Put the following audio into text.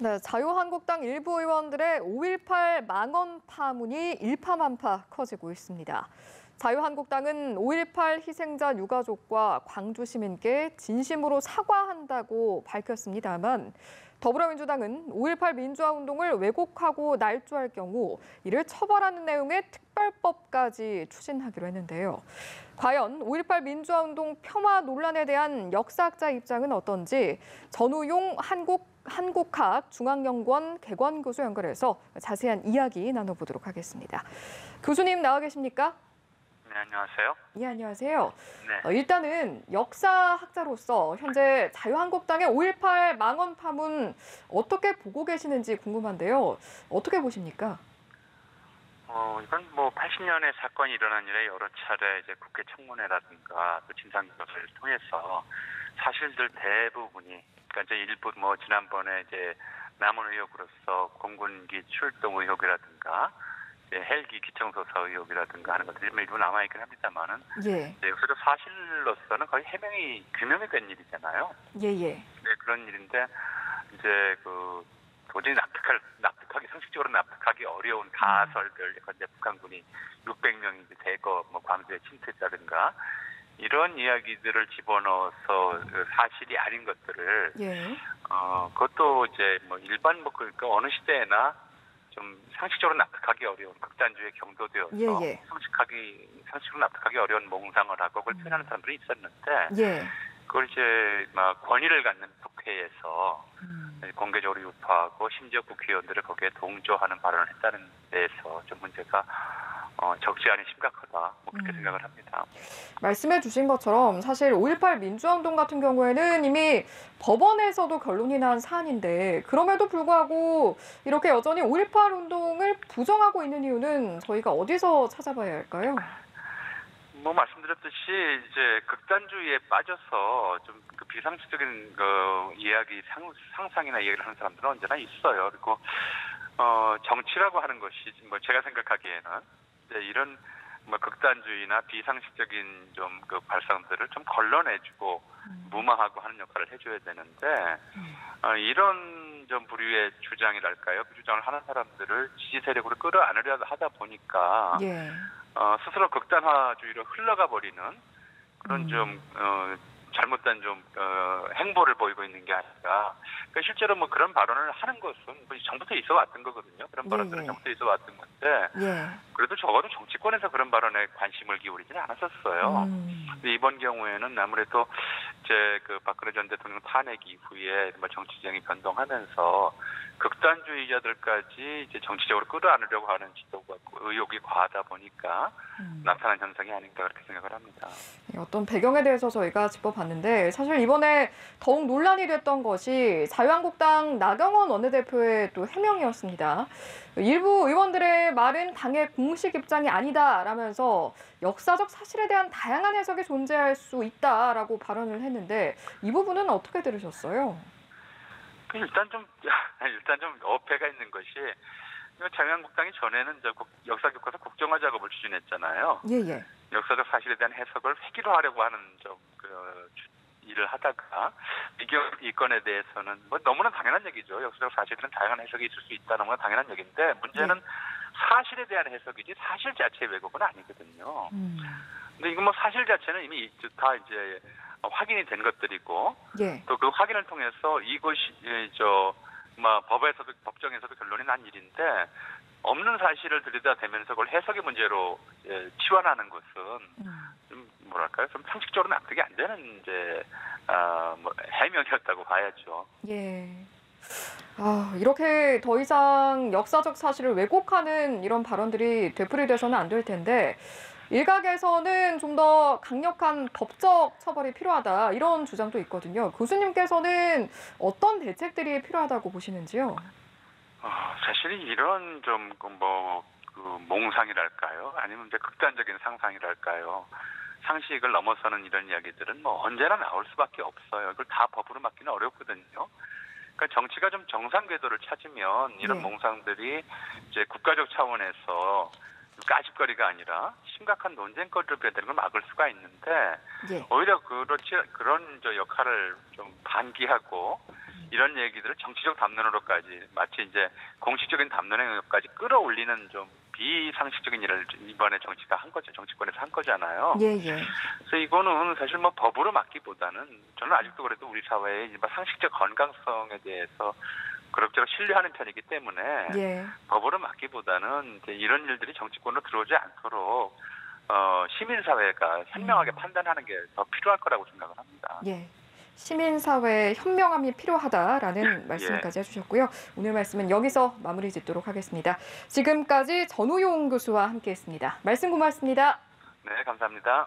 네, 자유한국당 일부 의원들의 5.18 망언 파문이 일파만파 커지고 있습니다. 자유한국당은 5.18 희생자 유가족과 광주 시민께 진심으로 사과한다고 밝혔습니다만 더불어민주당은 5.18 민주화운동을 왜곡하고 날조할 경우 이를 처벌하는 내용의 특별법까지 추진하기로 했는데요. 과연 5.18 민주화운동 폄하 논란에 대한 역사학자 입장은 어떤지 전우용 한국학 중앙연구원 개관교수 연결해서 자세한 이야기 나눠보도록 하겠습니다. 교수님 나와 계십니까? 네, 안녕하세요. 예, 안녕하세요. 네. 일단은 역사학자로서 현재 자유한국당의 5.18 망언 파문 어떻게 보고 계시는지 궁금한데요. 어떻게 보십니까? 이건 뭐 80년에 사건이 일어난 이래 여러 차례 이제 국회 청문회라든가 또 진상조사를 통해서 사실들 대부분이 그러니까 이제 일부 뭐 지난번에 이제 남은 의혹으로서 공군기 출동 의혹이라든가 헬기 기청소사 의혹이라든가 하는 것들이 일부 남아있긴 합니다만은 예. 역사적 사실로서는 거의 해명이 규명이 된 일이잖아요. 예예. 네, 그런 일인데 이제 그 도저히 납득하기 상식적으로 납득하기 어려운 가설들, 이제 북한군이 600명이 대거 뭐 광주에 침투했다든가 이런 이야기들을 집어넣어서 사실이 아닌 것들을 예. 그것도 이제 뭐 일반 뭐 그러니까 어느 시대에나 좀 상식적으로 납득하기 어려운 극단주의에 경도되어서 예예. 상식적으로 납득하기 어려운 몽상을 하고 그걸 표현하는 사람들이 있었는데 예. 그걸 이제 막 권위를 갖는 국회에서 공개적으로 유포하고 심지어 국회의원들을 거기에 동조하는 발언을 했다는 데에서 좀 문제가 적지 않은 심각하다 뭐 그렇게 생각을 합니다. 말씀해 주신 것처럼 사실 5.18 민주화운동 같은 경우에는 이미 법원에서도 결론이 난 사안인데 그럼에도 불구하고 이렇게 여전히 5.18 운동을 부정하고 있는 이유는 저희가 어디서 찾아봐야 할까요? 뭐 말씀드렸듯이 이제 극단주의에 빠져서 좀 그 비상식적인 그 이야기 상상이나 이야기를 하는 사람들은 언제나 있어요. 그리고 정치라고 하는 것이 뭐 제가 생각하기에는 이제 이런 뭐 극단주의나 비상식적인 좀 그 발상들을 좀 걸러내주고 무마하고 하는 역할을 해줘야 되는데 이런 좀 부류의 주장이랄까요? 그 주장을 하는 사람들을 지지 세력으로 끌어안으려 하다 보니까 예. 스스로 극단화주의로 흘러가 버리는 그런 좀 잘못된 좀 행보를 보이고 있는 게 아니라 그러니까 실제로 뭐 그런 발언을 하는 것은 뭐 전부터 있어 왔던 거거든요. 그런 발언들은 전부터 있어 왔던 건데 예. 그래도 적어도 정치권에서 그런 발언에 관심을 기울이지는 않았었어요. 근데 이번 경우에는 아무래도 이제 그 박근혜 전 대통령 탄핵 이후에 뭐 정치정이 변동하면서 극단주의자들까지 이제 정치적으로 끌어안으려고 하는 지도가 의혹이 과하다 보니까 나타난 현상이 아닌가 그렇게 생각을 합니다. 어떤 배경에 대해서 저희가 짚어봤는데 사실 이번에 더욱 논란이 됐던 것이 자유한국당 나경원 원내대표의 또 해명이었습니다. 일부 의원들의 말은 당의 공식 입장이 아니다라면서 역사적 사실에 대한 다양한 해석이 존재할 수 있다라고 발언을 했는데 이 부분은 어떻게 들으셨어요? 일단 좀 어폐가 있는 것이 자유한국당이 전에는 역사 교과서 국정화 작업을 추진했잖아요. 예예. 역사적 사실에 대한 해석을 획일화하려고 하는 일을 하다가 이 건에 대해서는 뭐 너무나 당연한 얘기죠. 역사적 사실에는 다양한 해석이 있을 수 있다 너무나 당연한 얘기인데 문제는 사실에 대한 해석이지 사실 자체의 왜곡은 아니거든요. 근데 이건 뭐 사실 자체는 이미 다 이제 확인이 된 것들이고 또 그 확인을 통해서 이것이 법정에서도 결론이 난 일인데 없는 사실을 들여다대면서 그걸 해석의 문제로 치환하는 것은 좀 뭐랄까요? 좀 상식적으로 납득이 안 되는 이제 뭐 해명이었다고 봐야죠. 예. 이렇게 더 이상 역사적 사실을 왜곡하는 이런 발언들이 되풀이돼서는 안 될 텐데 일각에서는 좀 더 강력한 법적 처벌이 필요하다 이런 주장도 있거든요. 교수님께서는 어떤 대책들이 필요하다고 보시는지요? 사실 이런 좀 몽상이랄까요? 아니면 이제 극단적인 상상이랄까요? 상식을 넘어서는 이런 이야기들은 뭐 언제나 나올 수밖에 없어요. 이걸 다 법으로 막기는 어렵거든요. 그러니까 정치가 좀 정상 궤도를 찾으면 이런 몽상들이 이제 국가적 차원에서 까짓거리가 아니라 심각한 논쟁거리로 변되는 걸 막을 수가 있는데 오히려 그런 역할을 좀 반기하고 이런 얘기들을 정치적 담론으로까지 마치 이제 공식적인 담론으로까지 끌어올리는 좀 비상식적인 일을 이번에 정치가 한 거죠. 정치권에서 한 거잖아요. 예, 예. 그래서 이거는 사실 뭐 법으로 막기보다는 저는 아직도 그래도 우리 사회의 일반 상식적 건강성에 대해서 그럭저럭 신뢰하는 편이기 때문에 예. 법으로 막기보다는 이제 이런 일들이 정치권으로 들어오지 않도록 시민사회가 현명하게 판단하는 게 더 필요할 거라고 생각을 합니다. 예. 시민사회의 현명함이 필요하다라는 말씀까지 해주셨고요. 오늘 말씀은 여기서 마무리 짓도록 하겠습니다. 지금까지 전우용 교수와 함께했습니다. 말씀 고맙습니다. 네, 감사합니다.